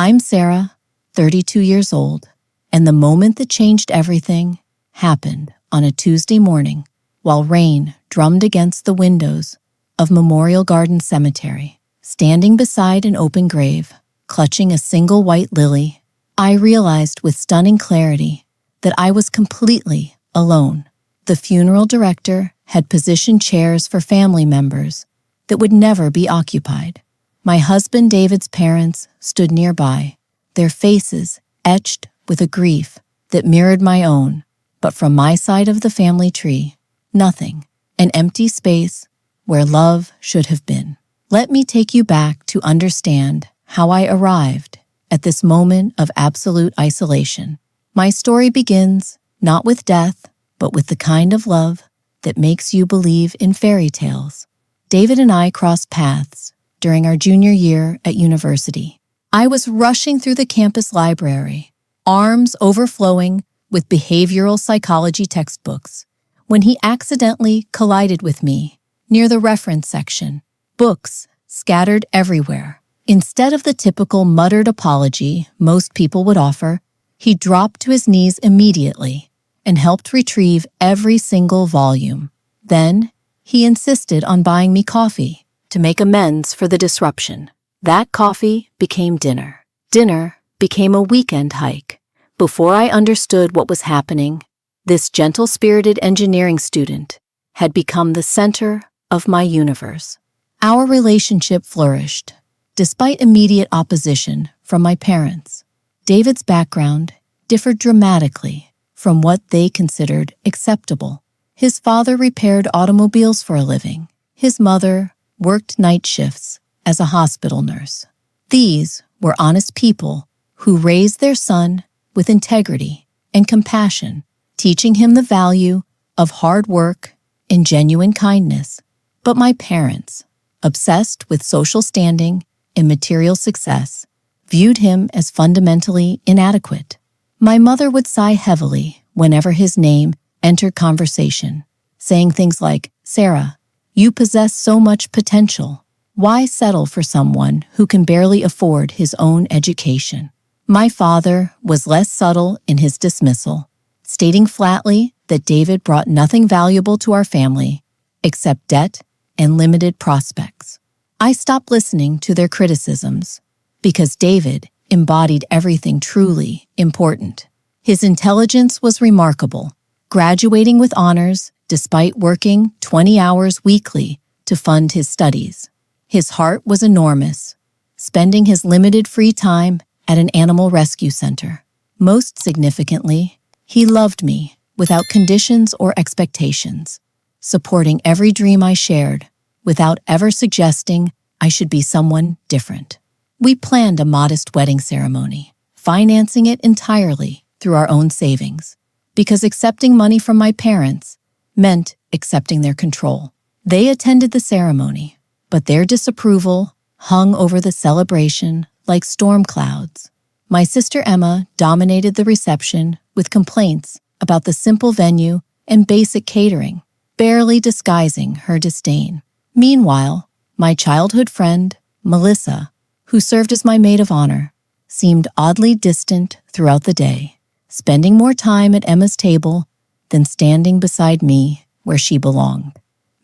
I'm Sarah, 32 years old, and the moment that changed everything happened on a Tuesday morning while rain drummed against the windows of Memorial Garden Cemetery. Standing beside an open grave, clutching a single white lily, I realized with stunning clarity that I was completely alone. The funeral director had positioned chairs for family members that would never be occupied. My husband David's parents stood nearby, their faces etched with a grief that mirrored my own, but from my side of the family tree, nothing, an empty space where love should have been. Let me take you back to understand how I arrived at this moment of absolute isolation. My story begins not with death, but with the kind of love that makes you believe in fairy tales. David and I crossed paths during our junior year at university. I was rushing through the campus library, arms overflowing with behavioral psychology textbooks, when he accidentally collided with me near the reference section, books scattered everywhere. Instead of the typical muttered apology most people would offer, he dropped to his knees immediately and helped retrieve every single volume. Then, he insisted on buying me coffee to make amends for the disruption. That coffee became dinner. Dinner became a weekend hike. Before I understood what was happening, this gentle-spirited engineering student had become the center of my universe. Our relationship flourished, despite immediate opposition from my parents. David's background differed dramatically from what they considered acceptable. His father repaired automobiles for a living. His mother worked night shifts as a hospital nurse. These were honest people who raised their son with integrity and compassion, teaching him the value of hard work and genuine kindness. But my parents, obsessed with social standing and material success, viewed him as fundamentally inadequate. My mother would sigh heavily whenever his name entered conversation, saying things like, "Sarah, you possess so much potential. Why settle for someone who can barely afford his own education?" My father was less subtle in his dismissal, stating flatly that David brought nothing valuable to our family except debt and limited prospects. I stopped listening to their criticisms because David embodied everything truly important. His intelligence was remarkable, graduating with honors despite working 20 hours weekly to fund his studies. His heart was enormous, spending his limited free time at an animal rescue center. Most significantly, he loved me without conditions or expectations, supporting every dream I shared without ever suggesting I should be someone different. We planned a modest wedding ceremony, financing it entirely through our own savings, because accepting money from my parents meant accepting their control. They attended the ceremony, but their disapproval hung over the celebration like storm clouds. My sister Emma dominated the reception with complaints about the simple venue and basic catering, barely disguising her disdain. Meanwhile, my childhood friend, Melissa, who served as my maid of honor, seemed oddly distant throughout the day, spending more time at Emma's table than standing beside me where she belonged.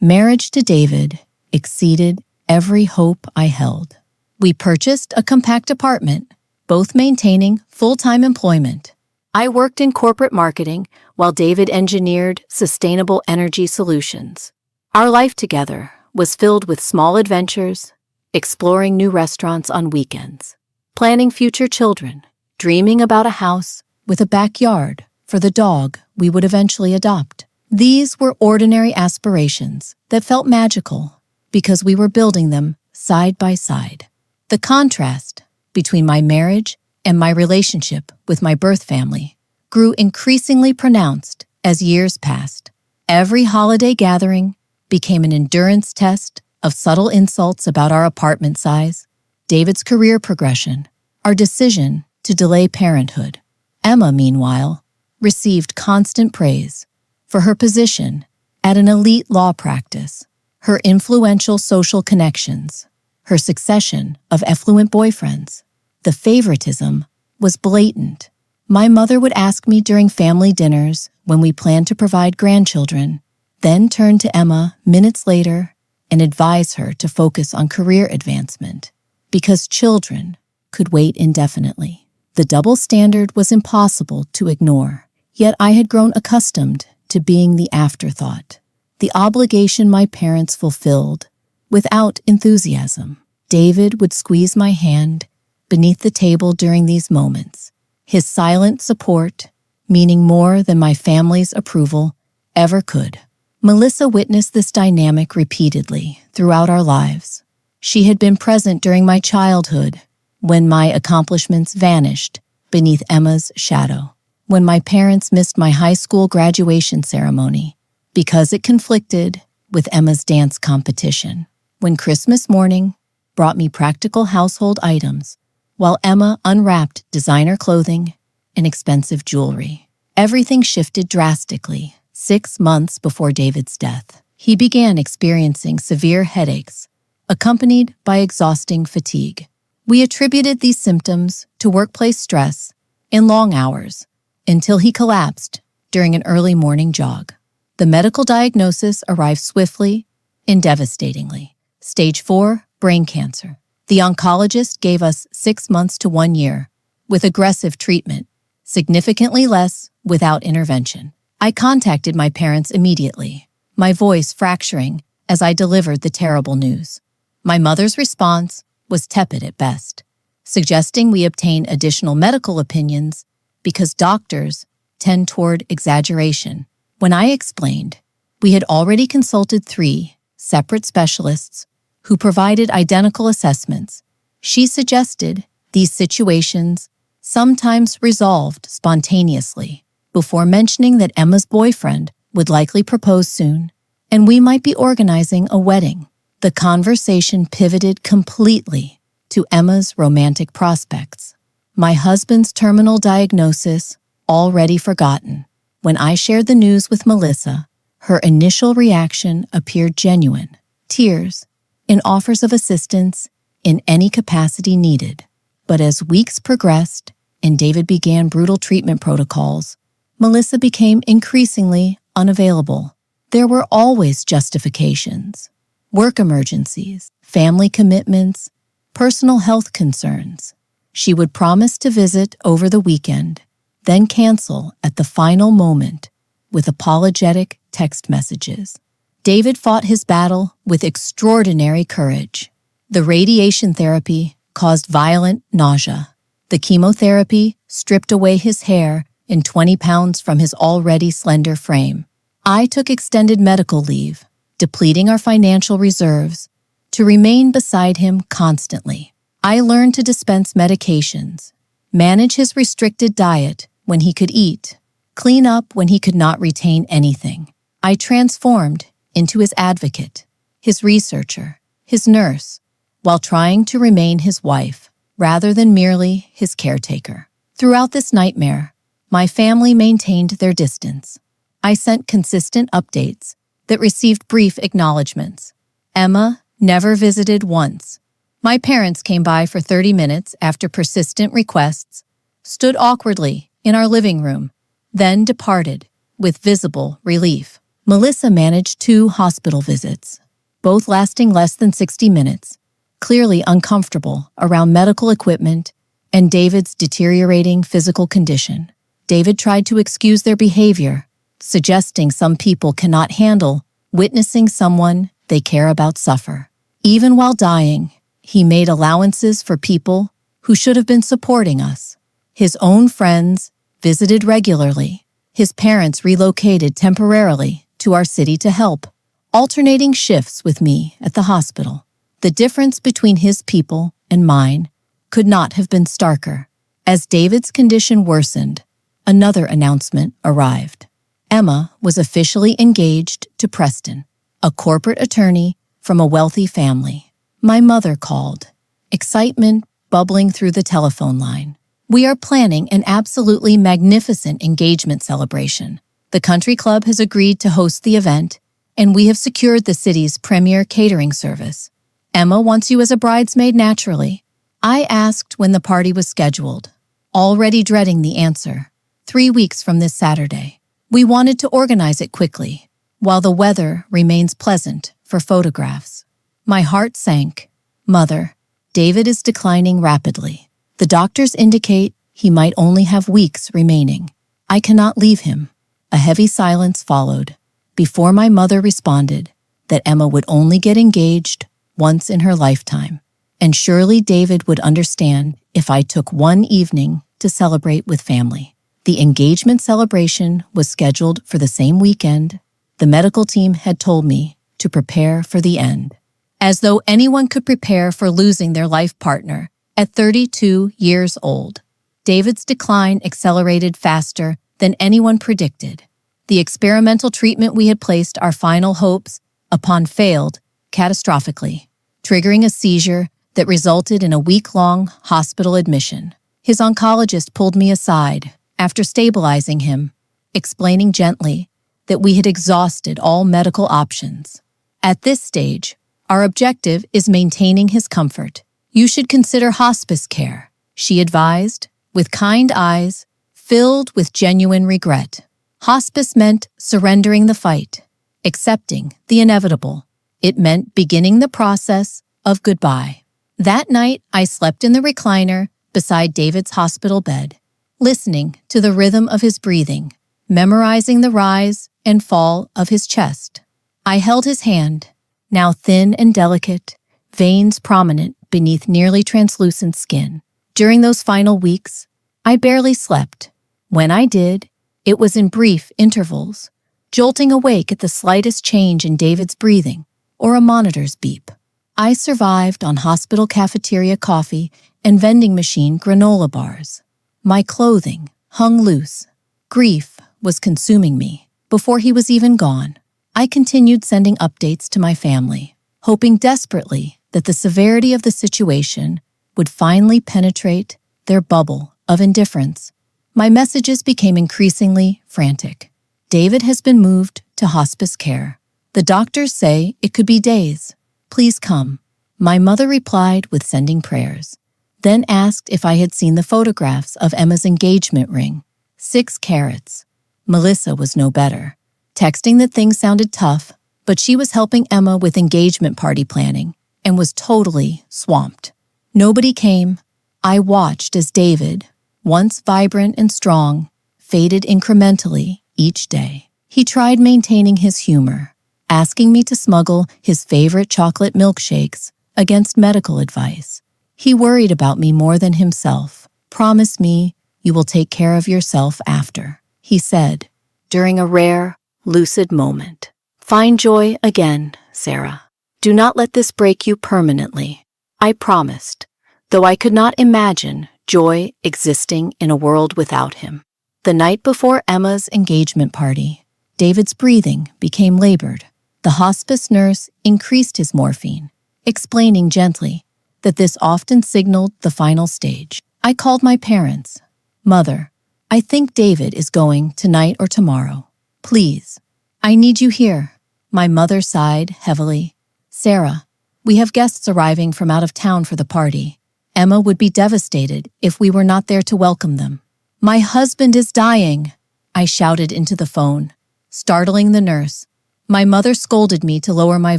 Marriage to David exceeded every hope I held. We purchased a compact apartment, both maintaining full-time employment. I worked in corporate marketing while David engineered sustainable energy solutions. Our life together was filled with small adventures, exploring new restaurants on weekends, planning future children, dreaming about a house with a backyard for the dog we would eventually adopt. These were ordinary aspirations that felt magical because we were building them side by side. The contrast between my marriage and my relationship with my birth family grew increasingly pronounced as years passed. Every holiday gathering became an endurance test of subtle insults about our apartment size, David's career progression, our decision to delay parenthood. Emma, meanwhile, received constant praise for her position at an elite law practice, her influential social connections, her succession of affluent boyfriends. The favoritism was blatant. My mother would ask me during family dinners when we planned to provide grandchildren, then turn to Emma minutes later and advise her to focus on career advancement because children could wait indefinitely. The double standard was impossible to ignore, yet I had grown accustomed to being the afterthought, the obligation my parents fulfilled without enthusiasm. David would squeeze my hand beneath the table during these moments, his silent support meaning more than my family's approval ever could. Melissa witnessed this dynamic repeatedly throughout our lives. She had been present during my childhood, when my accomplishments vanished beneath Emma's shadow, when my parents missed my high school graduation ceremony because it conflicted with Emma's dance competition, when Christmas morning brought me practical household items, while Emma unwrapped designer clothing and expensive jewelry. Everything shifted drastically 6 months before David's death. He began experiencing severe headaches, accompanied by exhausting fatigue. We attributed these symptoms to workplace stress and long hours until he collapsed during an early morning jog. The medical diagnosis arrived swiftly and devastatingly. Stage 4, brain cancer. The oncologist gave us 6 months to 1 year, with aggressive treatment, significantly less without intervention. I contacted my parents immediately, my voice fracturing as I delivered the terrible news. My mother's response was tepid at best, suggesting we obtain additional medical opinions because doctors tend toward exaggeration. When I explained, we had already consulted 3 separate specialists who provided identical assessments. She suggested these situations sometimes resolved spontaneously, before mentioning that Emma's boyfriend would likely propose soon, and we might be organizing a wedding. The conversation pivoted completely to Emma's romantic prospects. My husband's terminal diagnosis, already forgotten. When I shared the news with Melissa, her initial reaction appeared genuine. Tears and offers of assistance in any capacity needed. But as weeks progressed and David began brutal treatment protocols, Melissa became increasingly unavailable. There were always justifications: work emergencies, family commitments, personal health concerns. She would promise to visit over the weekend, then cancel at the final moment with apologetic text messages. David fought his battle with extraordinary courage. The radiation therapy caused violent nausea. The chemotherapy stripped away his hair and 20 pounds from his already slender frame. I took extended medical leave, depleting our financial reserves, to remain beside him constantly. I learned to dispense medications, manage his restricted diet when he could eat, clean up when he could not retain anything. I transformed into his advocate, his researcher, his nurse, while trying to remain his wife rather than merely his caretaker. Throughout this nightmare, my family maintained their distance. I sent consistent updates that received brief acknowledgments. Emma never visited once. My parents came by for 30 minutes after persistent requests, stood awkwardly in our living room, then departed with visible relief. Melissa managed 2 hospital visits, both lasting less than 60 minutes, clearly uncomfortable around medical equipment and David's deteriorating physical condition. David tried to excuse their behavior, suggesting some people cannot handle witnessing someone they care about suffer. Even while dying, he made allowances for people who should have been supporting us. His own friends visited regularly. His parents relocated temporarily to our city to help, alternating shifts with me at the hospital. The difference between his people and mine could not have been starker. As David's condition worsened, another announcement arrived. Emma was officially engaged to Preston, a corporate attorney from a wealthy family. My mother called, excitement bubbling through the telephone line. We are planning an absolutely magnificent engagement celebration. The country club has agreed to host the event, and we have secured the city's premier catering service. Emma wants you as a bridesmaid naturally. I asked when the party was scheduled, already dreading the answer. 3 weeks from this Saturday. We wanted to organize it quickly, while the weather remains pleasant for photographs. My heart sank. Mother, David is declining rapidly. The doctors indicate he might only have weeks remaining. I cannot leave him. A heavy silence followed, before my mother responded that Emma would only get engaged once in her lifetime, and surely David would understand if I took one evening to celebrate with family. The engagement celebration was scheduled for the same weekend. The medical team had told me to prepare for the end. As though anyone could prepare for losing their life partner at 32 years old. David's decline accelerated faster than anyone predicted. The experimental treatment we had placed our final hopes upon failed catastrophically, triggering a seizure that resulted in a week-long hospital admission. His oncologist pulled me aside after stabilizing him, explaining gently that we had exhausted all medical options. At this stage, our objective is maintaining his comfort. You should consider hospice care, she advised, with kind eyes filled with genuine regret. Hospice meant surrendering the fight, accepting the inevitable. It meant beginning the process of goodbye. That night, I slept in the recliner beside David's hospital bed, listening to the rhythm of his breathing, memorizing the rise and fall of his chest. I held his hand, now thin and delicate, veins prominent beneath nearly translucent skin. During those final weeks, I barely slept. When I did, it was in brief intervals, jolting awake at the slightest change in David's breathing or a monitor's beep. I survived on hospital cafeteria coffee and vending machine granola bars. My clothing hung loose. Grief was consuming me. Before he was even gone, I continued sending updates to my family, hoping desperately that the severity of the situation would finally penetrate their bubble of indifference. My messages became increasingly frantic. David has been moved to hospice care. The doctors say it could be days. Please come. My mother replied with sending prayers, then asked if I had seen the photographs of Emma's engagement ring. 6 carats. Melissa was no better, texting that things sounded tough, but she was helping Emma with engagement party planning and was totally swamped. Nobody came. I watched as David, once vibrant and strong, faded incrementally each day. He tried maintaining his humor, asking me to smuggle his favorite chocolate milkshakes against medical advice. He worried about me more than himself. Promise me you will take care of yourself after, he said, during a rare, lucid moment. Find joy again, Sarah. Do not let this break you permanently. I promised, though I could not imagine joy existing in a world without him. The night before Emma's engagement party, David's breathing became labored. The hospice nurse increased his morphine, explaining gently that this often signaled the final stage. I called my parents. Mother, I think David is going tonight or tomorrow. Please, I need you here. My mother sighed heavily. Sarah, we have guests arriving from out of town for the party. Emma would be devastated if we were not there to welcome them. My husband is dying, I shouted into the phone, startling the nurse. My mother scolded me to lower my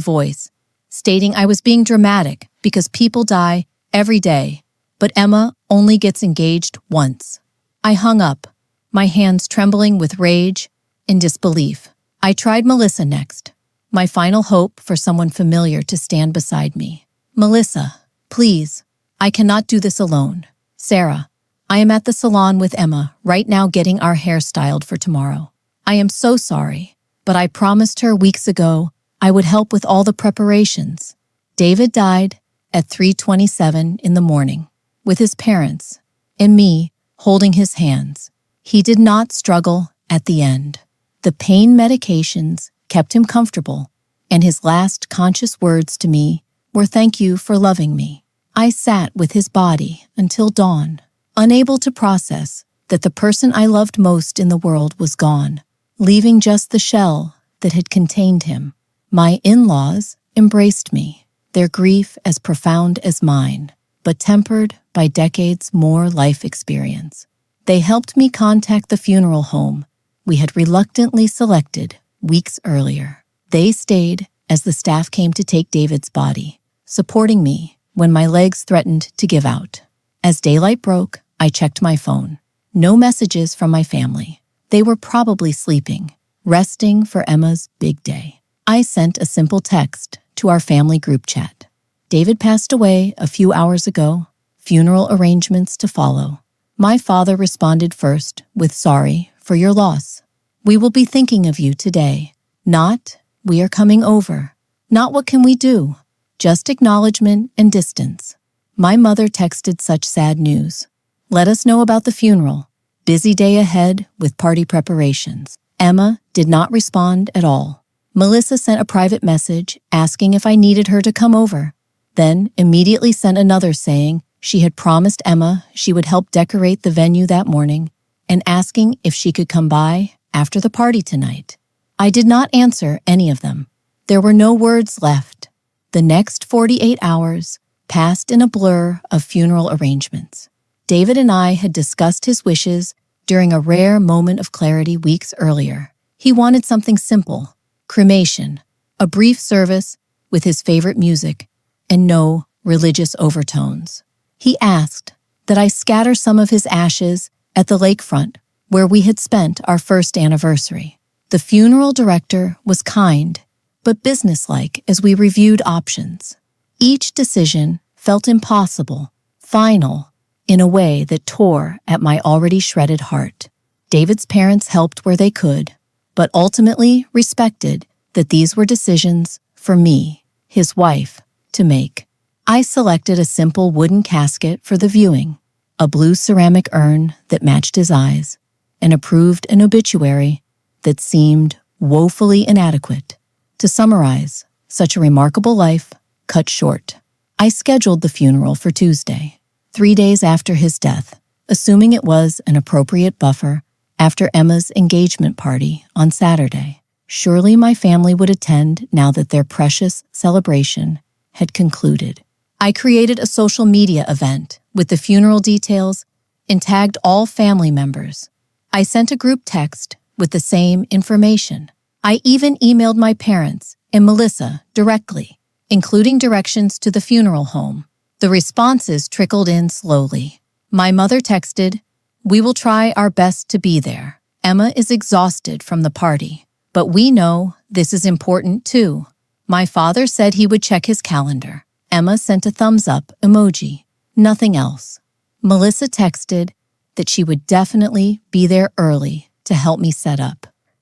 voice, stating I was being dramatic because people die every day, but Emma only gets engaged once. I hung up, my hands trembling with rage and disbelief. I tried Melissa next, my final hope for someone familiar to stand beside me. Melissa, please, I cannot do this alone. Sarah, I am at the salon with Emma right now getting our hair styled for tomorrow. I am so sorry, but I promised her weeks ago I would help with all the preparations. David died at 3:27 in the morning, with his parents and me holding his hands. He did not struggle at the end. The pain medications kept him comfortable, and his last conscious words to me were thank you for loving me. I sat with his body until dawn, unable to process that the person I loved most in the world was gone, leaving just the shell that had contained him. My in-laws embraced me, their grief as profound as mine. but tempered by decades more life experience. They helped me contact the funeral home we had reluctantly selected weeks earlier. They stayed as the staff came to take David's body, supporting me when my legs threatened to give out. As daylight broke, I checked my phone. No messages from my family. They were probably sleeping, resting for Emma's big day. I sent a simple text to our family group chat. David passed away a few hours ago. Funeral arrangements to follow. My father responded first with sorry for your loss. We will be thinking of you today. Not, we are coming over. Not what can we do? Just acknowledgement and distance. My mother texted such sad news. Let us know about the funeral. Busy day ahead with party preparations. Emma did not respond at all. Melissa sent a private message asking if I needed her to come over, then immediately sent another saying she had promised Emma she would help decorate the venue that morning and asking if she could come by after the party tonight. I did not answer any of them. There were no words left. The next 48 hours passed in a blur of funeral arrangements. David and I had discussed his wishes during a rare moment of clarity weeks earlier. He wanted something simple, cremation, a brief service with his favorite music, and no religious overtones. He asked that I scatter some of his ashes at the lakefront where we had spent our first anniversary. The funeral director was kind, but businesslike as we reviewed options. Each decision felt impossible, final, in a way that tore at my already shredded heart. David's parents helped where they could, but ultimately respected that these were decisions for me, his wife, to make. I selected a simple wooden casket for the viewing, a blue ceramic urn that matched his eyes, and approved an obituary that seemed woefully inadequate. To summarize, such a remarkable life cut short. I scheduled the funeral for Tuesday, 3 days after his death, assuming it was an appropriate buffer after Emma's engagement party on Saturday. Surely my family would attend now that their precious celebration had concluded. I created a social media event with the funeral details and tagged all family members. I sent a group text with the same information. I even emailed my parents and Melissa directly, including directions to the funeral home. The responses trickled in slowly. My mother texted, "We will try our best to be there. Emma is exhausted from the party, but we know this is important too." My father said he would check his calendar. Emma sent a thumbs up emoji. Nothing else. Melissa texted that she would definitely be there early to help me set up.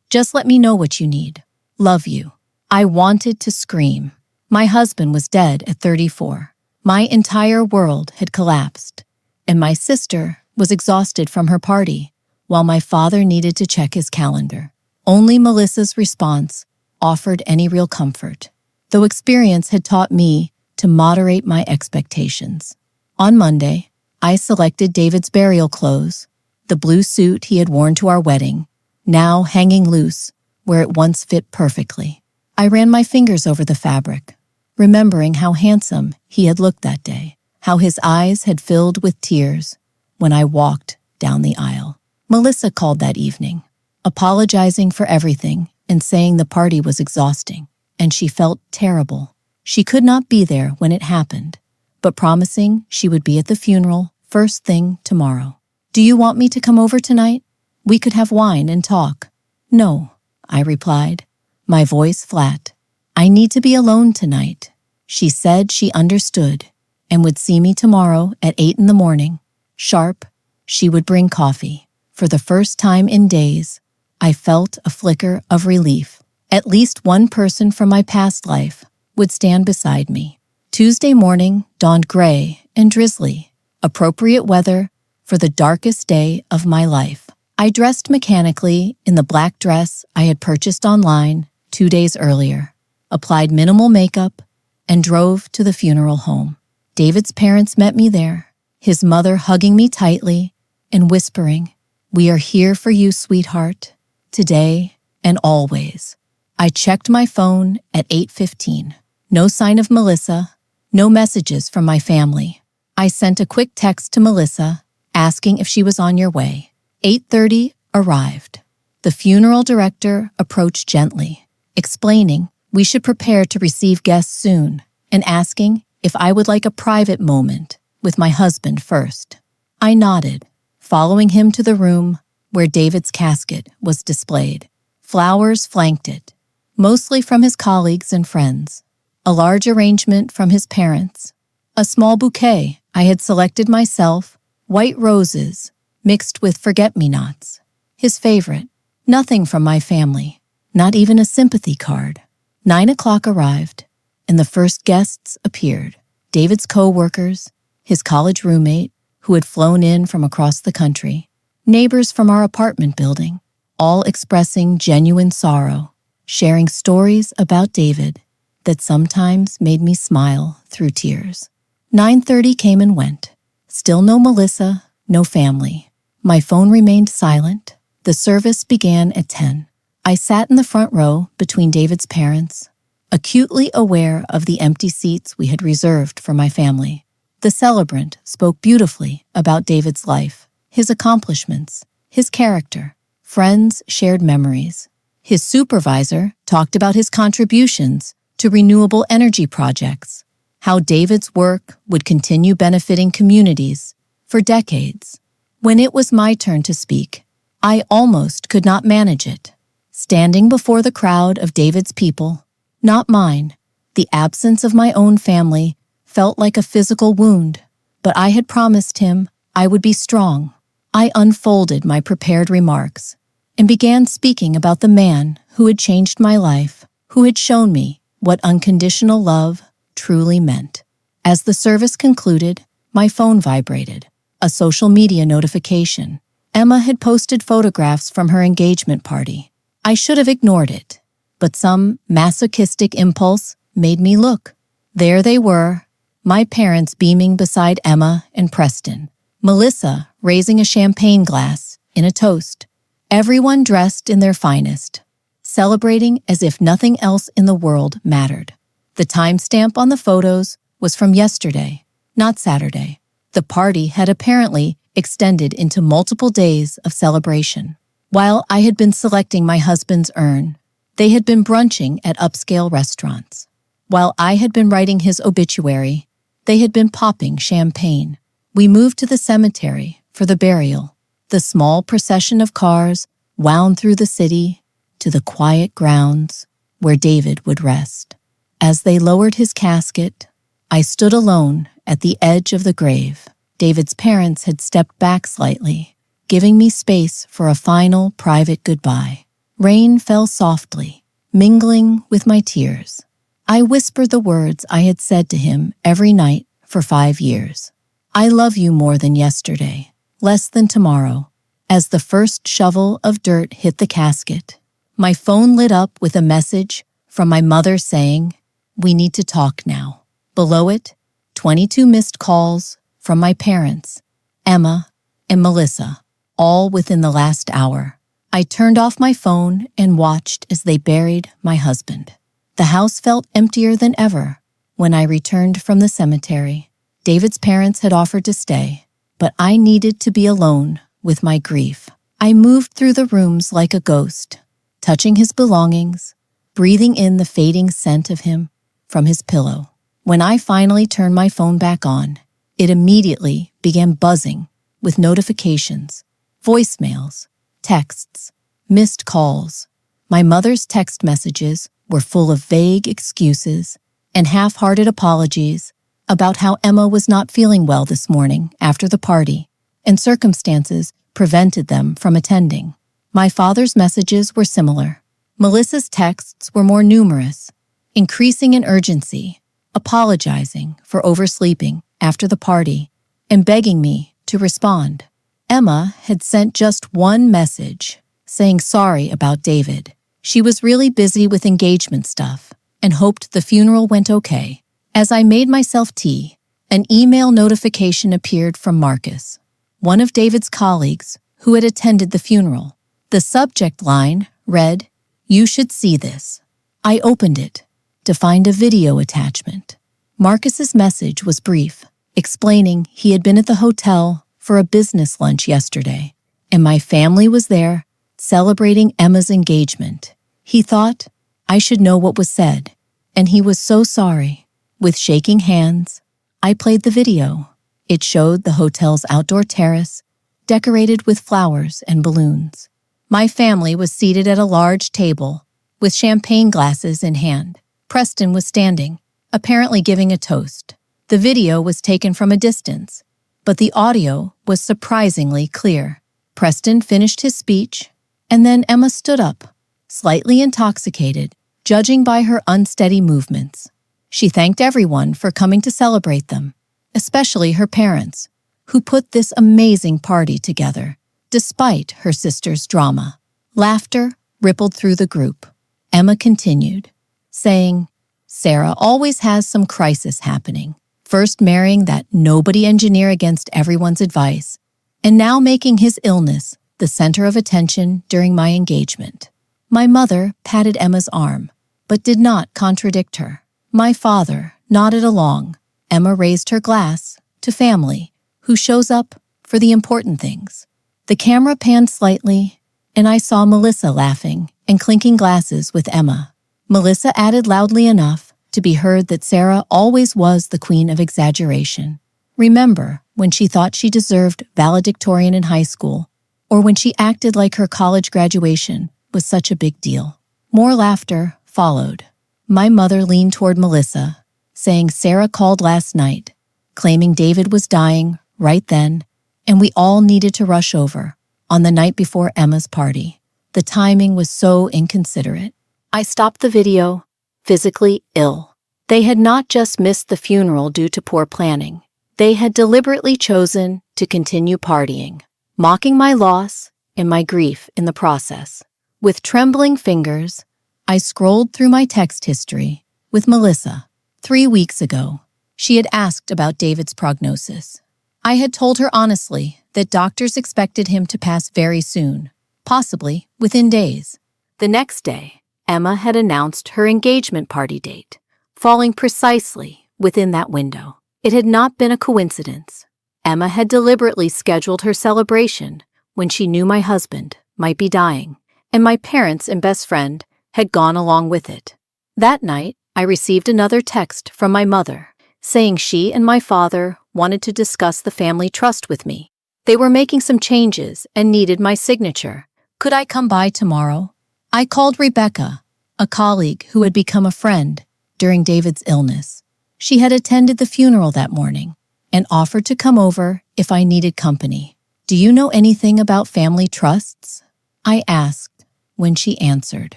"Just let me know what you need. Love you." I wanted to scream. My husband was dead at 34. My entire world had collapsed, and my sister was exhausted from her party, while my father needed to check his calendar. Only Melissa's response offered any real comfort, though experience had taught me to moderate my expectations. On Monday, I selected David's burial clothes, the blue suit he had worn to our wedding, now hanging loose where it once fit perfectly. I ran my fingers over the fabric, remembering how handsome he had looked that day, how his eyes had filled with tears when I walked down the aisle. Melissa called that evening, apologizing for everything and saying the party was exhausting, and she felt terrible. She could not be there when it happened, but promising she would be at the funeral first thing tomorrow. "Do you want me to come over tonight? We could have wine and talk." "No," I replied, my voice flat. "I need to be alone tonight." She said she understood and would see me tomorrow at 8 in the morning. Sharp, she would bring coffee. For the first time in days, I felt a flicker of relief. At least one person from my past life would stand beside me. Tuesday morning dawned gray and drizzly, appropriate weather for the darkest day of my life. I dressed mechanically in the black dress I had purchased online 2 days earlier, applied minimal makeup, and drove to the funeral home. David's parents met me there, his mother hugging me tightly and whispering, "We are here for you, sweetheart, today and always." I checked my phone at 8:15. No sign of Melissa, no messages from my family. I sent a quick text to Melissa, asking if she was on your way. 8:30 arrived. The funeral director approached gently, explaining we should prepare to receive guests soon, and asking if I would like a private moment with my husband first. I nodded, following him to the room where David's casket was displayed. Flowers flanked it, mostly from his colleagues and friends, a large arrangement from his parents, a small bouquet I had selected myself, white roses mixed with forget-me-nots, his favorite, nothing from my family, not even a sympathy card. 9 o'clock arrived, and the first guests appeared. David's co-workers, his college roommate, who had flown in from across the country, neighbors from our apartment building, all expressing genuine sorrow, sharing stories about David that sometimes made me smile through tears. 9:30 came and went. Still no Melissa, no family. My phone remained silent. The service began at 10. I sat in the front row between David's parents, acutely aware of the empty seats we had reserved for my family. The celebrant spoke beautifully about David's life, his accomplishments, his character. Friends shared memories. His supervisor talked about his contributions to renewable energy projects, how David's work would continue benefiting communities for decades. When it was my turn to speak, I almost could not manage it. Standing before the crowd of David's people, not mine, the absence of my own family felt like a physical wound, but I had promised him I would be strong. I unfolded my prepared remarks and began speaking about the man who had changed my life, who had shown me what unconditional love truly meant. As the service concluded, my phone vibrated, a social media notification. Emma had posted photographs from her engagement party. I should have ignored it, but some masochistic impulse made me look. There they were, my parents beaming beside Emma and Preston, Melissa raising a champagne glass in a toast, everyone dressed in their finest, celebrating as if nothing else in the world mattered. The timestamp on the photos was from yesterday, not Saturday. The party had apparently extended into multiple days of celebration. While I had been selecting my husband's urn, they had been brunching at upscale restaurants. While I had been writing his obituary, they had been popping champagne. We moved to the cemetery for the burial. The small procession of cars wound through the city to the quiet grounds where David would rest. As they lowered his casket, I stood alone at the edge of the grave. David's parents had stepped back slightly, giving me space for a final private goodbye. Rain fell softly, mingling with my tears. I whispered the words I had said to him every night for 5 years. I love you more than yesterday, less than tomorrow. As the first shovel of dirt hit the casket, my phone lit up with a message from my mother saying, "We need to talk now." Below it, 22 missed calls from my parents, Emma and Melissa, all within the last hour. I turned off my phone and watched as they buried my husband. The house felt emptier than ever when I returned from the cemetery. David's parents had offered to stay, but I needed to be alone with my grief. I moved through the rooms like a ghost, touching his belongings, breathing in the fading scent of him from his pillow. When I finally turned my phone back on, it immediately began buzzing with notifications, voicemails, texts, missed calls. My mother's text messages were full of vague excuses and half-hearted apologies about how Emma was not feeling well this morning after the party, and circumstances prevented them from attending. My father's messages were similar. Melissa's texts were more numerous, increasing in urgency, apologizing for oversleeping after the party, and begging me to respond. Emma had sent just one message, saying sorry about David. She was really busy with engagement stuff and hoped the funeral went okay. As I made myself tea, an email notification appeared from Marcus, one of David's colleagues who had attended the funeral. The subject line read, "You should see this." I opened it to find a video attachment. Marcus's message was brief. explaining he had been at the hotel for a business lunch yesterday, and my family was there celebrating Emma's engagement. He thought I should know what was said, and he was so sorry. With shaking hands, I played the video. It showed the hotel's outdoor terrace, decorated with flowers and balloons. My family was seated at a large table, with champagne glasses in hand. Preston was standing, apparently giving a toast. The video was taken from a distance, but the audio was surprisingly clear. Preston finished his speech, and then Emma stood up, slightly intoxicated, judging by her unsteady movements. She thanked everyone for coming to celebrate them, especially her parents, who put this amazing party together, despite her sister's drama. Laughter rippled through the group. Emma continued, saying, "Sarah always has some crisis happening. First marrying that nobody engineer against everyone's advice, and now making his illness the center of attention during my engagement." My mother patted Emma's arm, but did not contradict her. My father nodded along. Emma raised her glass to family, who shows up for the important things. The camera panned slightly, and I saw Melissa laughing and clinking glasses with Emma. Melissa added loudly enough to be heard that Sarah always was the queen of exaggeration. Remember when she thought she deserved valedictorian in high school, or when she acted like her college graduation was such a big deal. More laughter followed. My mother leaned toward Melissa, saying Sarah called last night, claiming David was dying right then, and we all needed to rush over on the night before Emma's party. The timing was so inconsiderate. I stopped the video, physically ill. They had not just missed the funeral due to poor planning. They had deliberately chosen to continue partying, mocking my loss and my grief in the process. With trembling fingers, I scrolled through my text history with Melissa. 3 weeks ago, she had asked about David's prognosis. I had told her honestly that doctors expected him to pass very soon, possibly within days. The next day, Emma had announced her engagement party date, falling precisely within that window. It had not been a coincidence. Emma had deliberately scheduled her celebration when she knew my husband might be dying, and my parents and best friend had gone along with it. That night, I received another text from my mother, saying she and my father wanted to discuss the family trust with me. They were making some changes and needed my signature. Could I come by tomorrow? I called Rebecca, a colleague who had become a friend during David's illness. She had attended the funeral that morning and offered to come over if I needed company. "Do you know anything about family trusts?" I asked when she answered.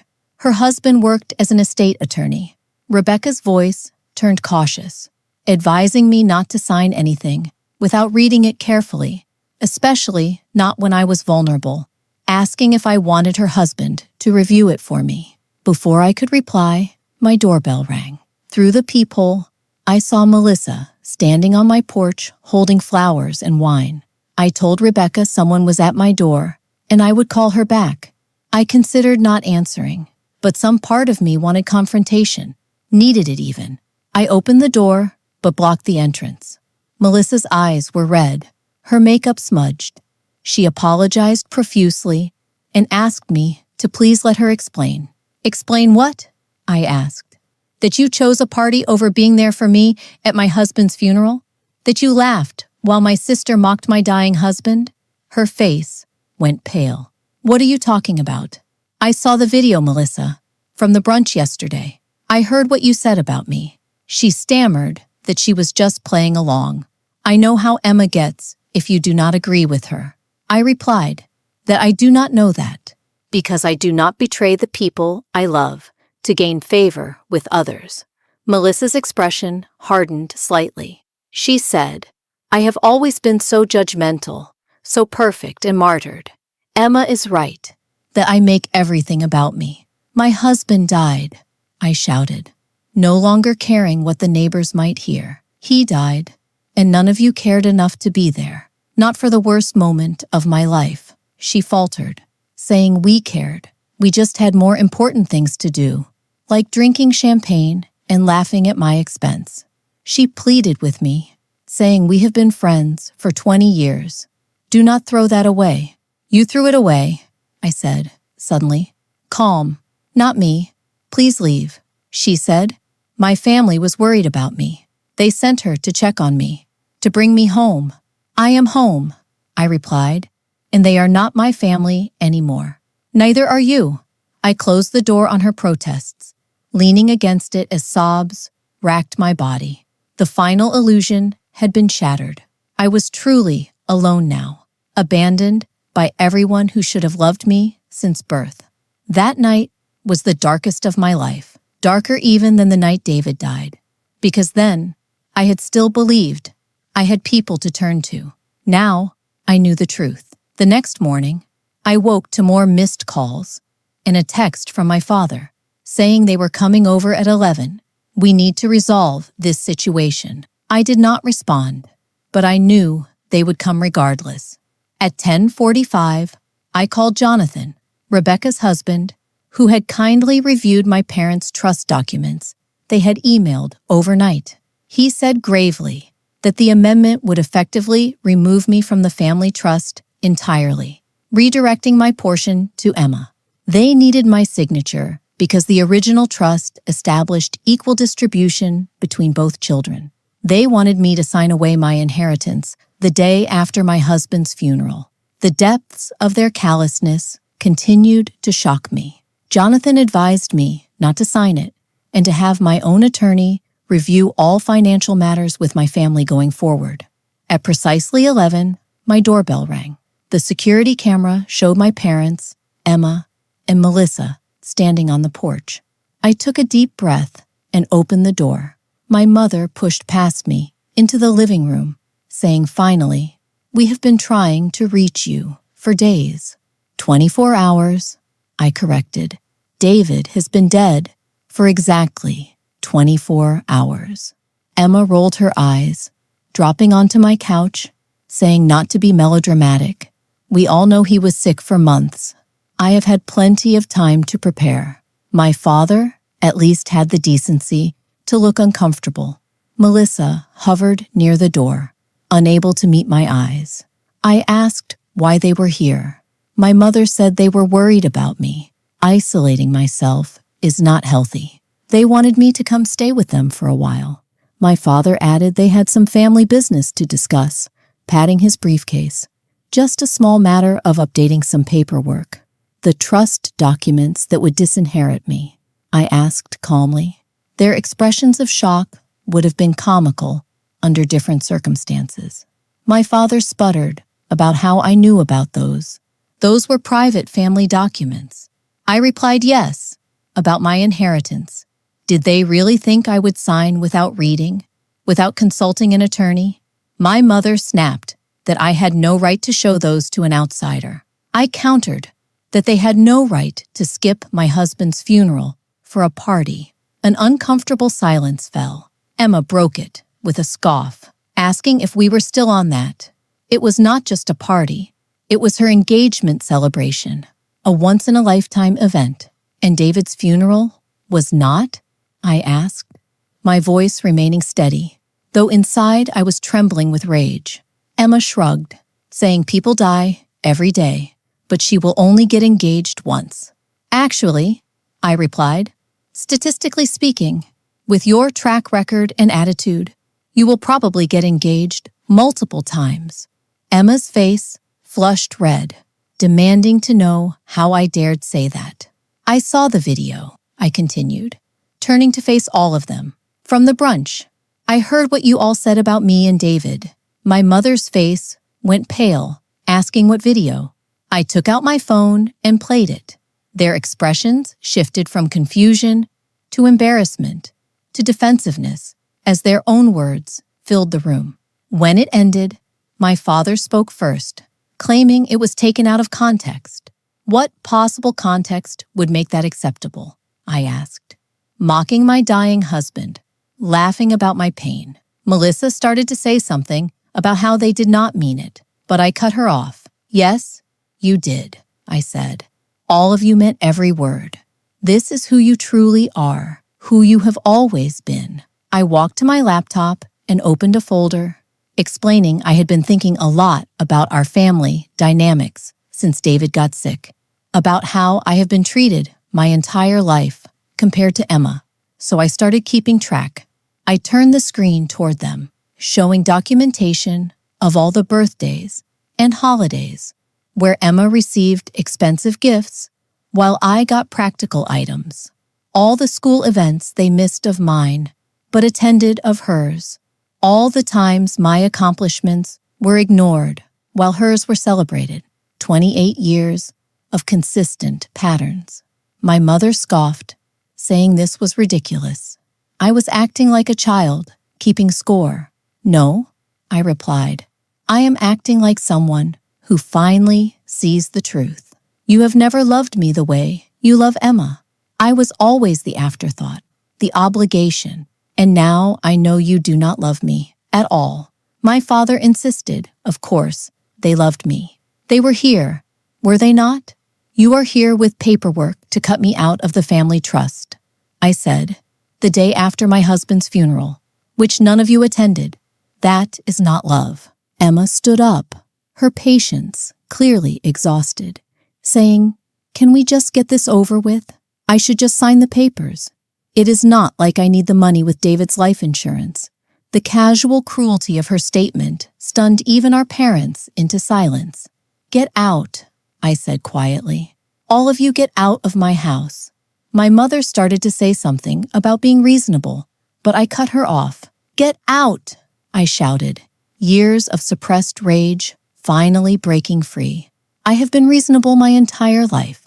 Her husband worked as an estate attorney. Rebecca's voice turned cautious, advising me not to sign anything without reading it carefully, especially not when I was vulnerable, asking if I wanted her husband to review it for me. Before I could reply, my doorbell rang. Through the peephole, I saw Melissa standing on my porch holding flowers and wine. I told Rebecca someone was at my door and I would call her back. I considered not answering, but some part of me wanted confrontation, needed it even. I opened the door, but blocked the entrance. Melissa's eyes were red, her makeup smudged. She apologized profusely and asked me to please let her explain. "Explain what?" I asked. "That you chose a party over being there for me at my husband's funeral? That you laughed while my sister mocked my dying husband?" Her face went pale. "What are you talking about?" "I saw the video, Melissa, from the brunch yesterday. I heard what you said about me." She stammered that she was just playing along. "I know how Emma gets if you do not agree with her." I replied that I do not know that, because I do not betray the people I love to gain favor with others. Melissa's expression hardened slightly. She said, "I have always been so judgmental, so perfect and martyred. Emma is right, that I make everything about me. My husband died," I shouted, no longer caring what the neighbors might hear. "He died, and none of you cared enough to be there. Not for the worst moment of my life," she faltered, saying we cared. We just had more important things to do, like drinking champagne and laughing at my expense. She pleaded with me, saying we have been friends for 20 years. Do not throw that away. You threw it away, I said, suddenly. Calm. Not me. Please leave, she said. My family was worried about me. They sent her to check on me, to bring me home. I am home, I replied, and they are not my family anymore. Neither are you. I closed the door on her protests, leaning against it as sobs racked my body. The final illusion had been shattered. I was truly alone now, abandoned by everyone who should have loved me since birth. That night was the darkest of my life, darker even than the night David died, because then I had still believed I had people to turn to. Now I knew the truth. The next morning, I woke to more missed calls and a text from my father saying they were coming over at 11. We need to resolve this situation. I did not respond, but I knew they would come regardless. At 10:45, I called Jonathan, Rebecca's husband, who had kindly reviewed my parents' trust documents they had emailed overnight. He said gravely that the amendment would effectively remove me from the family trust entirely, redirecting my portion to Emma. They needed my signature because the original trust established equal distribution between both children. They wanted me to sign away my inheritance the day after my husband's funeral. The depths of their callousness continued to shock me. Jonathan advised me not to sign it and to have my own attorney review all financial matters with my family going forward. At precisely 11, my doorbell rang. The security camera showed my parents, Emma, and Melissa standing on the porch. I took a deep breath and opened the door. My mother pushed past me into the living room, saying finally, "We have been trying to reach you for days." 24 hours, I corrected. David has been dead for exactly 24 hours. Emma rolled her eyes, dropping onto my couch, saying not to be melodramatic. We all know he was sick for months. I have had plenty of time to prepare. My father at least had the decency to look uncomfortable. Melissa hovered near the door, unable to meet my eyes. I asked why they were here. My mother said they were worried about me. Isolating myself is not healthy. They wanted me to come stay with them for a while. My father added they had some family business to discuss, patting his briefcase. Just a small matter of updating some paperwork. The trust documents that would disinherit me, I asked calmly. Their expressions of shock would have been comical under different circumstances. My father sputtered about how I knew about those. Those were private family documents. I replied yes, about my inheritance. Did they really think I would sign without reading, without consulting an attorney? My mother snapped that I had no right to show those to an outsider. I countered that they had no right to skip my husband's funeral for a party. An uncomfortable silence fell. Emma broke it with a scoff, asking if we were still on that. It was not just a party. It was her engagement celebration, a once-in-a-lifetime event. And David's funeral was not? I asked, my voice remaining steady, though inside I was trembling with rage. Emma shrugged, saying people die every day, but she will only get engaged once. Actually, I replied, statistically speaking, with your track record and attitude, you will probably get engaged multiple times. Emma's face flushed red, demanding to know how I dared say that. I saw the video, I continued, turning to face all of them. From the brunch, I heard what you all said about me and David. My mother's face went pale, asking what video. I took out my phone and played it. Their expressions shifted from confusion to embarrassment to defensiveness as their own words filled the room. When it ended, my father spoke first, claiming it was taken out of context. What possible context would make that acceptable? I asked, mocking my dying husband, laughing about my pain. Melissa started to say something about how they did not mean it, but I cut her off. Yes, you did, I said. All of you meant every word. This is who you truly are, who you have always been. I walked to my laptop and opened a folder, explaining I had been thinking a lot about our family dynamics since David got sick, about how I have been treated my entire life compared to Emma, so I started keeping track. I turned the screen toward them, showing documentation of all the birthdays and holidays where Emma received expensive gifts while I got practical items. All the school events they missed of mine, but attended of hers. All the times my accomplishments were ignored while hers were celebrated. 28 years of consistent patterns. My mother scoffed, saying this was ridiculous. I was acting like a child, keeping score. No, I replied. I am acting like someone who finally sees the truth. You have never loved me the way you love Emma. I was always the afterthought, the obligation, and now I know you do not love me at all. My father insisted, of course, they loved me. They were here, were they not? You are here with paperwork to cut me out of the family trust, I said, the day after my husband's funeral, which none of you attended. That is not love. Emma stood up, her patience clearly exhausted, saying, "Can we just get this over with? I should just sign the papers. It is not like I need the money with David's life insurance." The casual cruelty of her statement stunned even our parents into silence. "Get out," I said quietly. "All of you get out of my house." My mother started to say something about being reasonable, but I cut her off. "Get out," I shouted, years of suppressed rage finally breaking free. I have been reasonable my entire life.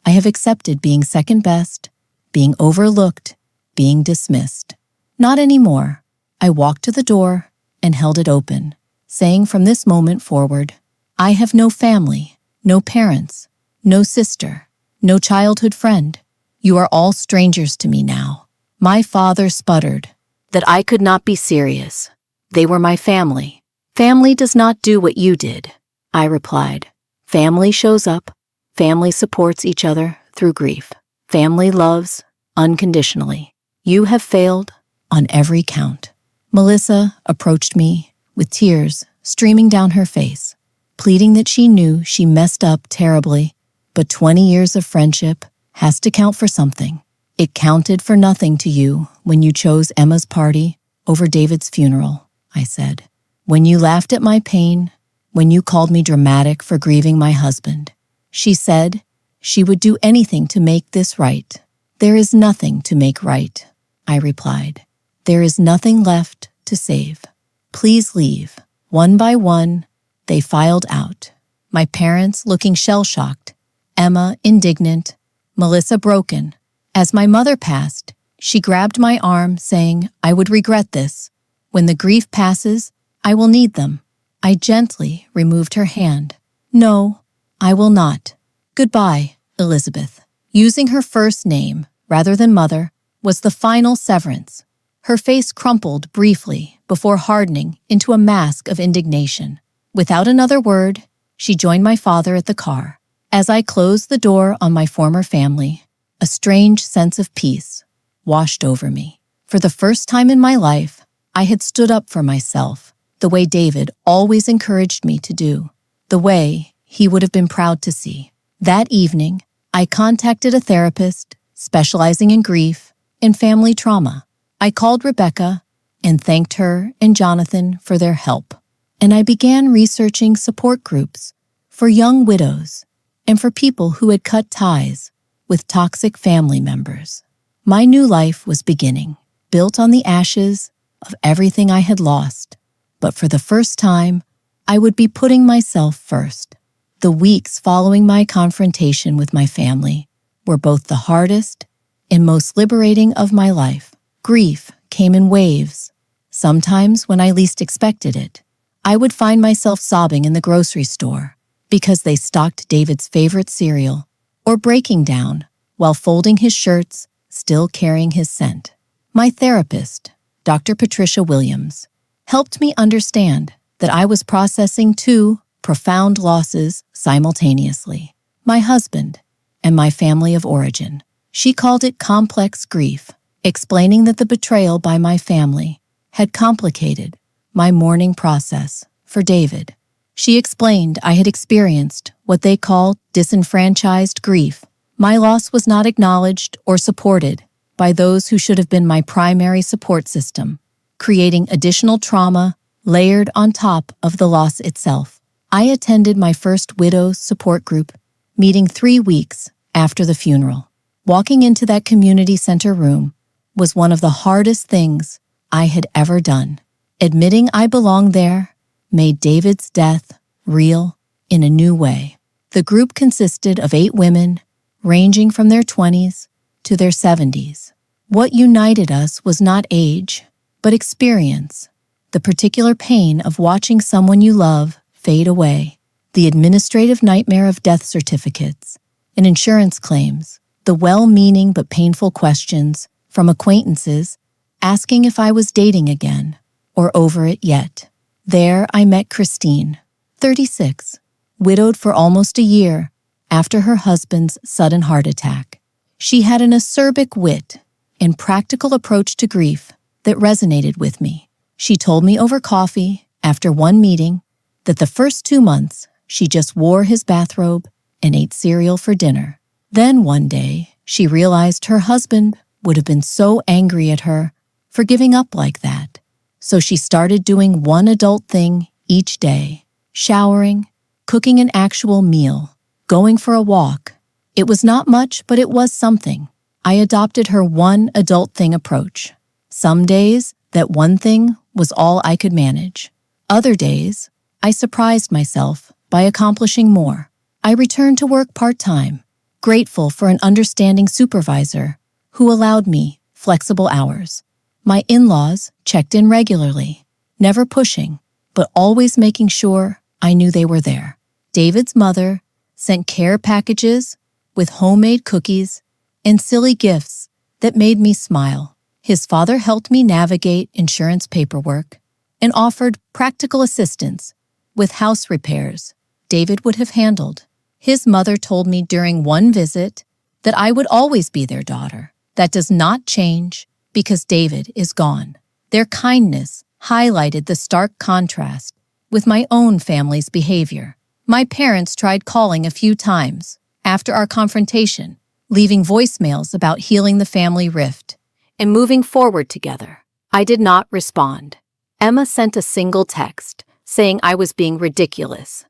I have accepted being second best, being overlooked, being dismissed. Not anymore. I walked to the door and held it open, saying from this moment forward, I have no family, no parents, no sister, no childhood friend. You are all strangers to me now. My father sputtered that I could not be serious. They were my family. Family does not do what you did, I replied. Family shows up. Family supports each other through grief. Family loves unconditionally. You have failed on every count. Melissa approached me with tears streaming down her face, pleading that she knew she messed up terribly, but 20 years of friendship has to count for something. It counted for nothing to you when you chose Emma's party over David's funeral, I said. When you laughed at my pain, when you called me dramatic for grieving my husband. She said she would do anything to make this right. There is nothing to make right, I replied. There is nothing left to save. Please leave. One by one, they filed out. My parents looking shell-shocked, Emma indignant, Melissa broken. As my mother passed, she grabbed my arm, saying I would regret this. When the grief passes, I will need them. I gently removed her hand. No, I will not. Goodbye, Elizabeth. Using her first name, rather than mother, was the final severance. Her face crumpled briefly before hardening into a mask of indignation. Without another word, she joined my father at the car. As I closed the door on my former family, a strange sense of peace washed over me. For the first time in my life, I had stood up for myself, the way David always encouraged me to do, the way he would have been proud to see. That evening, I contacted a therapist specializing in grief and family trauma. I called Rebecca and thanked her and Jonathan for their help, and I began researching support groups for young widows and for people who had cut ties with toxic family members. My new life was beginning, built on the ashes of everything I had lost, but for the first time, I would be putting myself first. The weeks following my confrontation with my family were both the hardest and most liberating of my life. Grief came in waves. Sometimes when I least expected it, I would find myself sobbing in the grocery store because they stocked David's favorite cereal, or breaking down while folding his shirts, still carrying his scent. My therapist, Dr. Patricia Williams, helped me understand that I was processing two profound losses simultaneously, my husband and my family of origin. She called it complex grief, explaining that the betrayal by my family had complicated my mourning process for David. She explained I had experienced what they call disenfranchised grief. My loss was not acknowledged or supported by those who should have been my primary support system, creating additional trauma layered on top of the loss itself. I attended my first widow's support group meeting 3 weeks after the funeral. Walking into that community center room was one of the hardest things I had ever done. Admitting I belonged there made David's death real in a new way. The group consisted of 8 women, ranging from their 20s to their 70s. What united us was not age, but experience. The particular pain of watching someone you love fade away, the administrative nightmare of death certificates and insurance claims, the well-meaning but painful questions from acquaintances asking if I was dating again or over it yet. There I met Christine, 36, widowed for almost a year after her husband's sudden heart attack. She had an acerbic wit and practical approach to grief that resonated with me. She told me over coffee after one meeting that the first 2 months she just wore his bathrobe and ate cereal for dinner. Then one day, she realized her husband would have been so angry at her for giving up like that. So she started doing one adult thing each day: showering, cooking an actual meal, going for a walk. It was not much, but it was something. I adopted her one adult thing approach. Some days, that one thing was all I could manage. Other days, I surprised myself by accomplishing more. I returned to work part-time, grateful for an understanding supervisor who allowed me flexible hours. My in-laws checked in regularly, never pushing, but always making sure I knew they were there. David's mother sent care packages with homemade cookies and silly gifts that made me smile. His father helped me navigate insurance paperwork and offered practical assistance with house repairs David would have handled. His mother told me during one visit that I would always be their daughter. That does not change because David is gone. Their kindness highlighted the stark contrast with my own family's behavior. My parents tried calling a few times after our confrontation, leaving voicemails about healing the family rift and moving forward together. I did not respond. Emma sent a single text saying I was being ridiculous.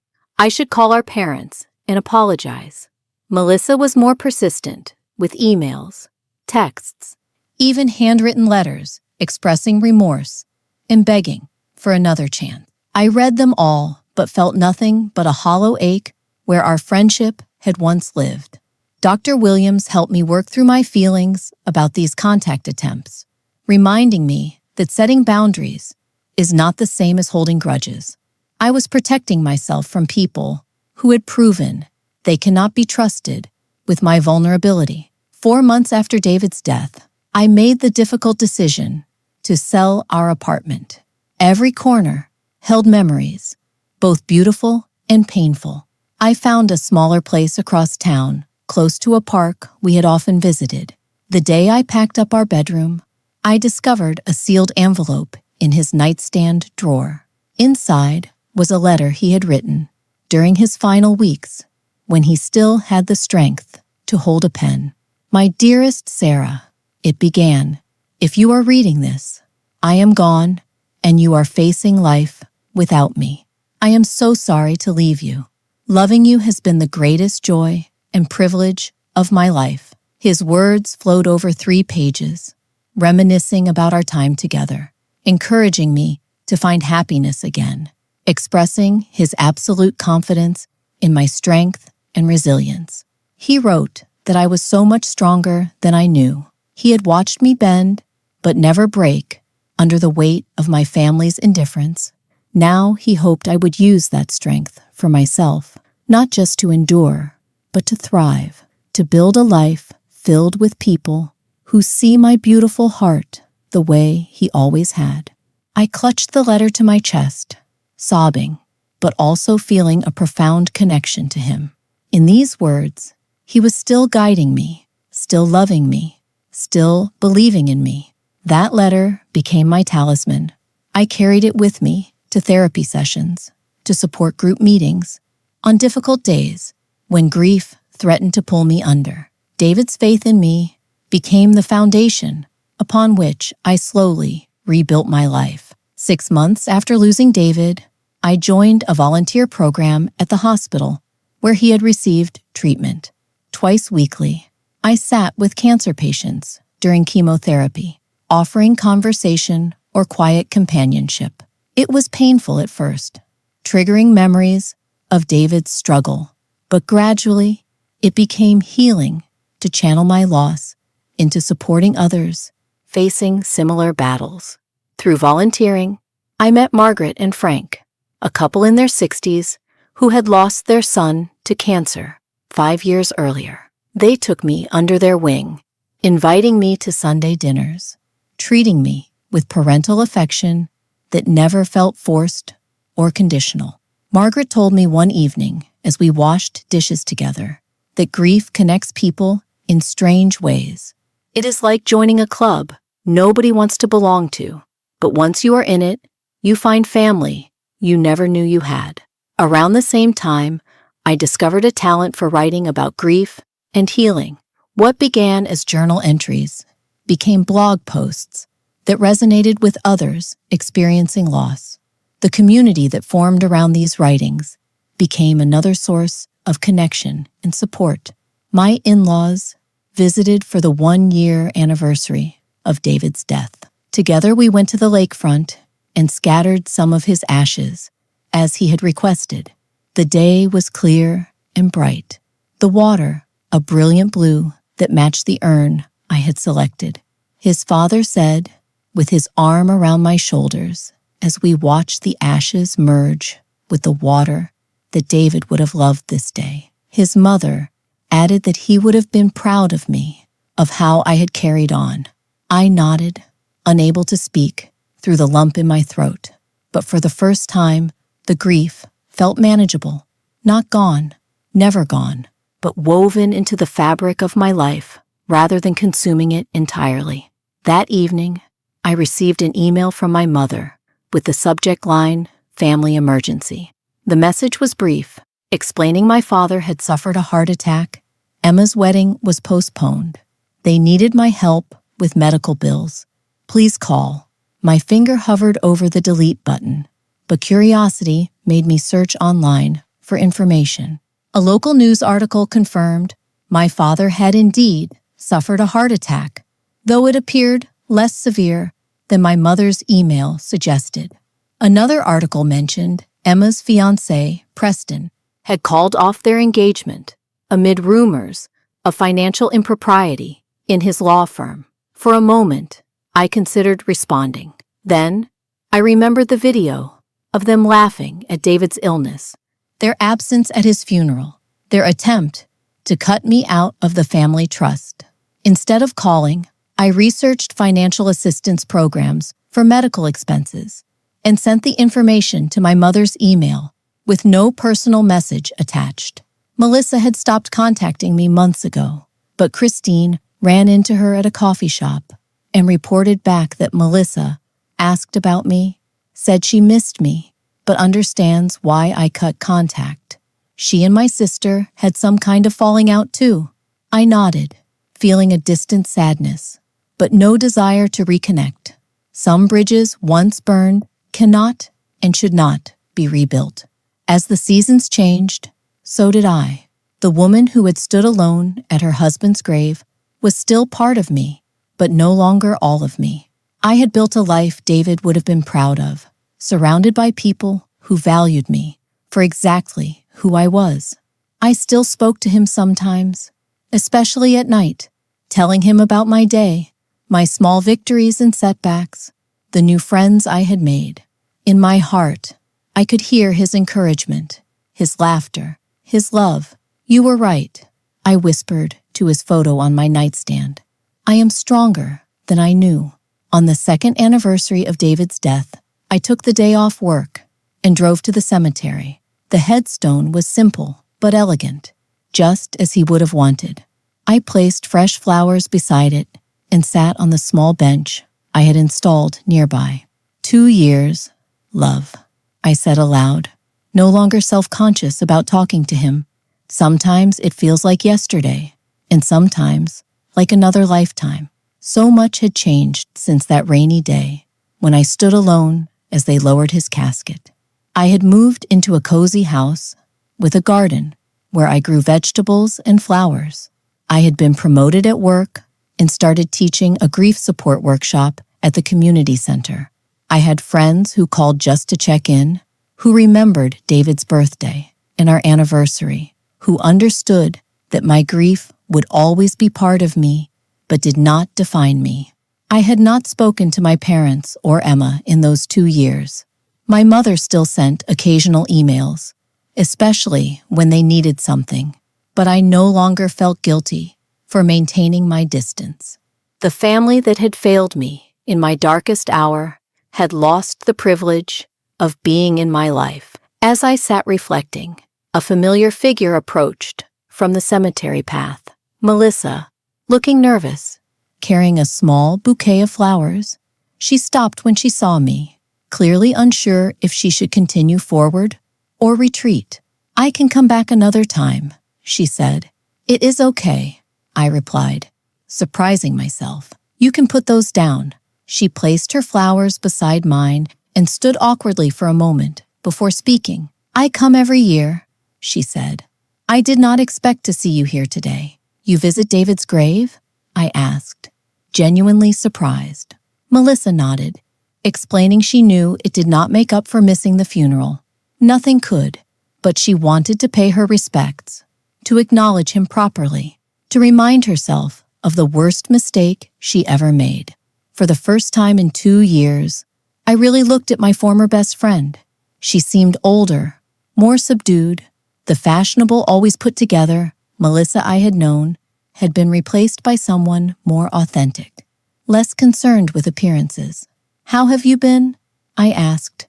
I should call our parents and apologize. Melissa was more persistent with emails, texts, even handwritten letters expressing remorse and begging for another chance. I read them all, but felt nothing but a hollow ache where our friendship had once lived. Dr. Williams helped me work through my feelings about these contact attempts, reminding me that setting boundaries is not the same as holding grudges. I was protecting myself from people who had proven they cannot be trusted with my vulnerability. 4 months after David's death, I made the difficult decision to sell our apartment. Every corner held memories, both beautiful and painful. I found a smaller place across town, close to a park we had often visited. The day I packed up our bedroom, I discovered a sealed envelope in his nightstand drawer. Inside was a letter he had written during his final weeks, when he still had the strength to hold a pen. "My dearest Sarah," it began, "if you are reading this, I am gone and you are facing life without me. I am so sorry to leave you. Loving you has been the greatest joy and privilege of my life." His words flowed over 3 pages, reminiscing about our time together, encouraging me to find happiness again, expressing his absolute confidence in my strength and resilience. He wrote that I was so much stronger than I knew. He had watched me bend, but never break, under the weight of my family's indifference. Now he hoped I would use that strength for myself, not just to endure, but to thrive, to build a life filled with people who see my beautiful heart the way he always had. I clutched the letter to my chest, sobbing, but also feeling a profound connection to him. In these words, he was still guiding me, still loving me, still believing in me. That letter became my talisman. I carried it with me to therapy sessions, to support group meetings, on difficult days when grief threatened to pull me under. David's faith in me became the foundation upon which I slowly rebuilt my life. 6 months after losing David, I joined a volunteer program at the hospital where he had received treatment. Twice weekly, I sat with cancer patients during chemotherapy, offering conversation or quiet companionship. It was painful at first, triggering memories of David's struggle, but gradually it became healing to channel my loss into supporting others facing similar battles. Through volunteering, I met Margaret and Frank, a couple in their 60s who had lost their son to cancer 5 years earlier. They took me under their wing, inviting me to Sunday dinners, treating me with parental affection that never felt forced or conditional. Margaret told me one evening as we washed dishes together that grief connects people in strange ways. It is like joining a club nobody wants to belong to, but once you are in it, you find family you never knew you had. Around the same time, I discovered a talent for writing about grief and healing. What began as journal entries became blog posts that resonated with others experiencing loss. The community that formed around these writings became another source of connection and support. My in-laws visited for the 1-year anniversary of David's death. Together we went to the lakefront and scattered some of his ashes, as he had requested. The day was clear and bright, the water a brilliant blue that matched the urn I had selected. His father said, with his arm around my shoulders, as we watched the ashes merge with the water that David would have loved this day. His mother added that he would have been proud of me, of how I had carried on. I nodded, unable to speak through the lump in my throat, but for the first time, the grief felt manageable, not gone, never gone, but woven into the fabric of my life rather than consuming it entirely. That evening, I received an email from my mother with the subject line, "Family Emergency." The message was brief, explaining my father had suffered a heart attack, Emma's wedding was postponed. They needed my help with medical bills. Please call. My finger hovered over the delete button, but curiosity made me search online for information. A local news article confirmed my father had indeed suffered a heart attack, though it appeared less severe than my mother's email suggested. Another article mentioned Emma's fiancé, Preston, had called off their engagement amid rumors of financial impropriety in his law firm. For a moment, I considered responding. Then, I remembered the video of them laughing at David's illness, their absence at his funeral, their attempt to cut me out of the family trust. Instead of calling, I researched financial assistance programs for medical expenses and sent the information to my mother's email with no personal message attached. Melissa had stopped contacting me months ago, but Christine ran into her at a coffee shop and reported back that Melissa asked about me, said she missed me, but understands why I cut contact. She and my sister had some kind of falling out too. I nodded, feeling a distant sadness, but no desire to reconnect. Some bridges once burned cannot and should not be rebuilt. As the seasons changed, so did I. The woman who had stood alone at her husband's grave was still part of me, but no longer all of me. I had built a life David would have been proud of, surrounded by people who valued me for exactly who I was. I still spoke to him sometimes, especially at night, telling him about my day, my small victories and setbacks, the new friends I had made. In my heart, I could hear his encouragement, his laughter, his love. "You were right," I whispered to his photo on my nightstand. "I am stronger than I knew." On the 2nd anniversary of David's death, I took the day off work and drove to the cemetery. The headstone was simple but elegant, just as he would have wanted. I placed fresh flowers beside it and sat on the small bench I had installed nearby. 2 years, love, I said aloud, no longer self-conscious about talking to him. Sometimes it feels like yesterday, and sometimes like another lifetime. So much had changed since that rainy day when I stood alone as they lowered his casket. I had moved into a cozy house with a garden where I grew vegetables and flowers. I had been promoted at work and started teaching a grief support workshop at the community center. I had friends who called just to check in, who remembered David's birthday and our anniversary, who understood that my grief would always be part of me, but did not define me. I had not spoken to my parents or Emma in those 2 years. My mother still sent occasional emails, especially when they needed something, but I no longer felt guilty for maintaining my distance. The family that had failed me in my darkest hour had lost the privilege of being in my life. As I sat reflecting, a familiar figure approached from the cemetery path. Melissa, looking nervous, carrying a small bouquet of flowers. She stopped when she saw me, clearly unsure if she should continue forward or retreat. "I can come back another time," she said. "It is okay," I replied, surprising myself. "You can put those down." She placed her flowers beside mine and stood awkwardly for a moment before speaking. "I come every year," she said. "I did not expect to see you here today." "You visit David's grave?" I asked, genuinely surprised. Melissa nodded, explaining she knew it did not make up for missing the funeral. Nothing could, but she wanted to pay her respects, to acknowledge him properly, to remind herself of the worst mistake she ever made. For the first time in 2 years, I really looked at my former best friend. She seemed older, more subdued. The fashionable, always put together Melissa I had known had been replaced by someone more authentic, less concerned with appearances. "How have you been?" I asked,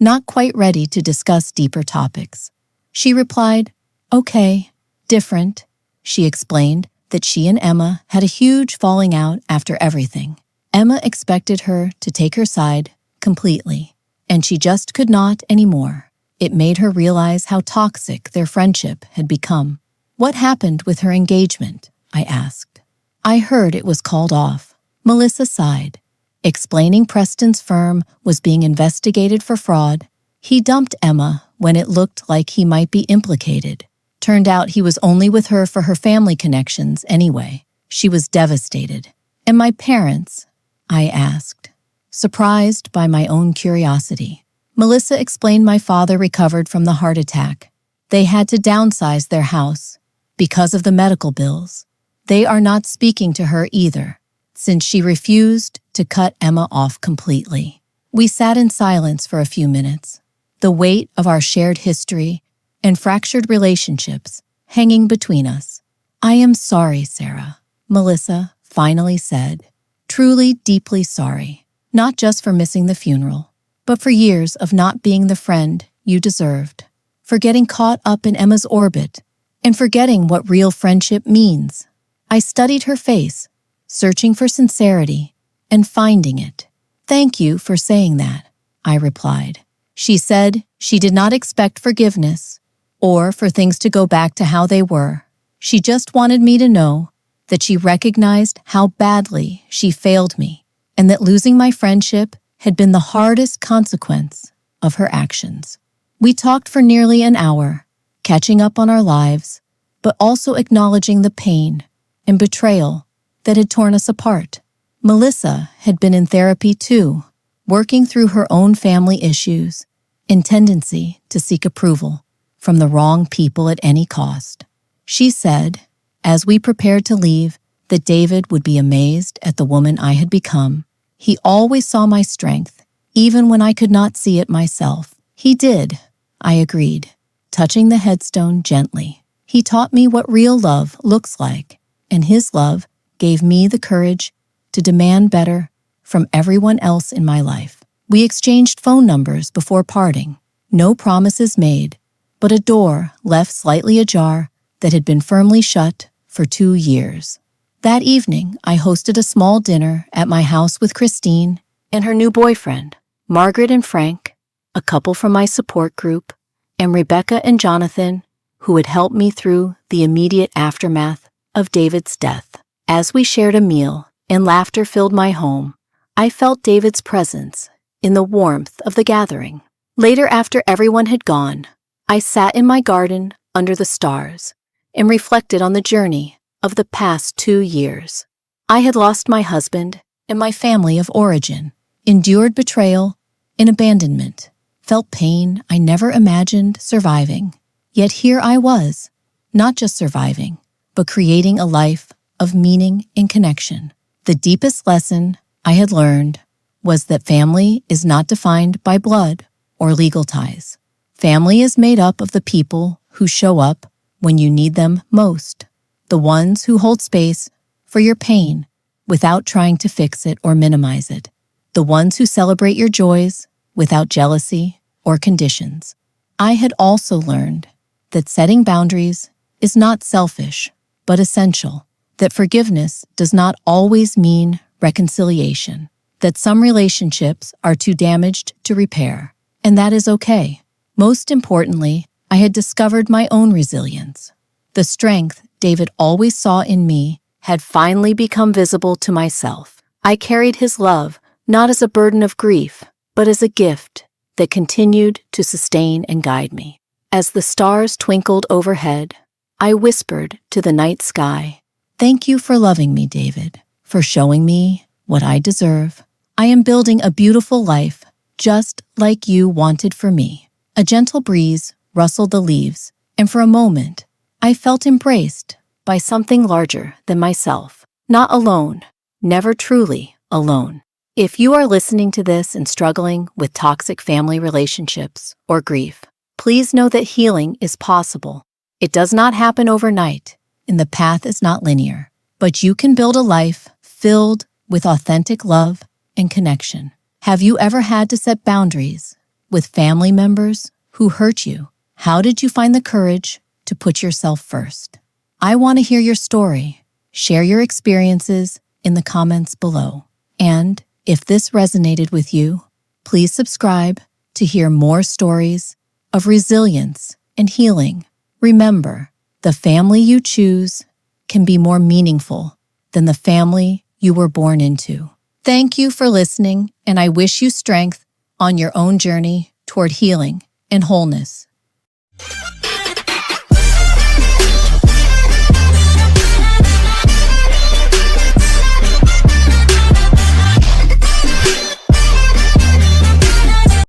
not quite ready to discuss deeper topics. She replied, "Okay, different." She explained that she and Emma had a huge falling out after everything. Emma expected her to take her side completely, and she just could not anymore. It made her realize how toxic their friendship had become. "What happened with her engagement?" I asked. "I heard it was called off." Melissa sighed, explaining Preston's firm was being investigated for fraud. He dumped Emma when it looked like he might be implicated. Turned out he was only with her for her family connections anyway. She was devastated. "And my parents?" I asked, surprised by my own curiosity. Melissa explained my father recovered from the heart attack. They had to downsize their house because of the medical bills. They are not speaking to her either, since she refused to cut Emma off completely. We sat in silence for a few minutes, the weight of our shared history and fractured relationships hanging between us. "I am sorry, Sarah," Melissa finally said. "Truly, deeply sorry, not just for missing the funeral, but for years of not being the friend you deserved, for getting caught up in Emma's orbit, and forgetting what real friendship means." I studied her face, searching for sincerity and finding it. "Thank you for saying that," I replied. She said she did not expect forgiveness or for things to go back to how they were. She just wanted me to know that she recognized how badly she failed me and that losing my friendship had been the hardest consequence of her actions. We talked for nearly an hour, catching up on our lives, but also acknowledging the pain and betrayal that had torn us apart. Melissa had been in therapy too, working through her own family issues and tendency to seek approval from the wrong people at any cost. She said, as we prepared to leave, that David would be amazed at the woman I had become. He always saw my strength, even when I could not see it myself. He did, I agreed, touching the headstone gently. He taught me what real love looks like, and his love gave me the courage to demand better from everyone else in my life. We exchanged phone numbers before parting. No promises made, but a door left slightly ajar that had been firmly shut for 2 years. That evening, I hosted a small dinner at my house with Christine and her new boyfriend. Margaret and Frank, a couple from my support group, and Rebecca and Jonathan, who had helped me through the immediate aftermath of David's death. As we shared a meal and laughter filled my home, I felt David's presence in the warmth of the gathering. Later, after everyone had gone, I sat in my garden under the stars and reflected on the journey of the past 2 years. I had lost my husband and my family of origin, endured betrayal and abandonment, felt pain I never imagined surviving. Yet here I was, not just surviving, but creating a life of meaning and connection. The deepest lesson I had learned was that family is not defined by blood or legal ties. Family is made up of the people who show up when you need them most, the ones who hold space for your pain without trying to fix it or minimize it, the ones who celebrate your joys without jealousy or conditions. I had also learned that setting boundaries is not selfish, but essential, that forgiveness does not always mean reconciliation, that some relationships are too damaged to repair, and that is okay. Most importantly, I had discovered my own resilience. The strength David always saw in me had finally become visible to myself. I carried his love not as a burden of grief, but as a gift that continued to sustain and guide me. As the stars twinkled overhead, I whispered to the night sky, "Thank you for loving me, David, for showing me what I deserve. I am building a beautiful life just like you wanted for me." A gentle breeze rustled the leaves, and for a moment, I felt embraced by something larger than myself. Not alone, never truly alone. If you are listening to this and struggling with toxic family relationships or grief, please know that healing is possible. It does not happen overnight, and the path is not linear, but you can build a life filled with authentic love and connection. Have you ever had to set boundaries with family members who hurt you? How did you find the courage to put yourself first? I want to hear your story. Share your experiences in the comments below. And if this resonated with you, please subscribe to hear more stories of resilience and healing. Remember, the family you choose can be more meaningful than the family you were born into. Thank you for listening, and I wish you strength on your own journey toward healing and wholeness.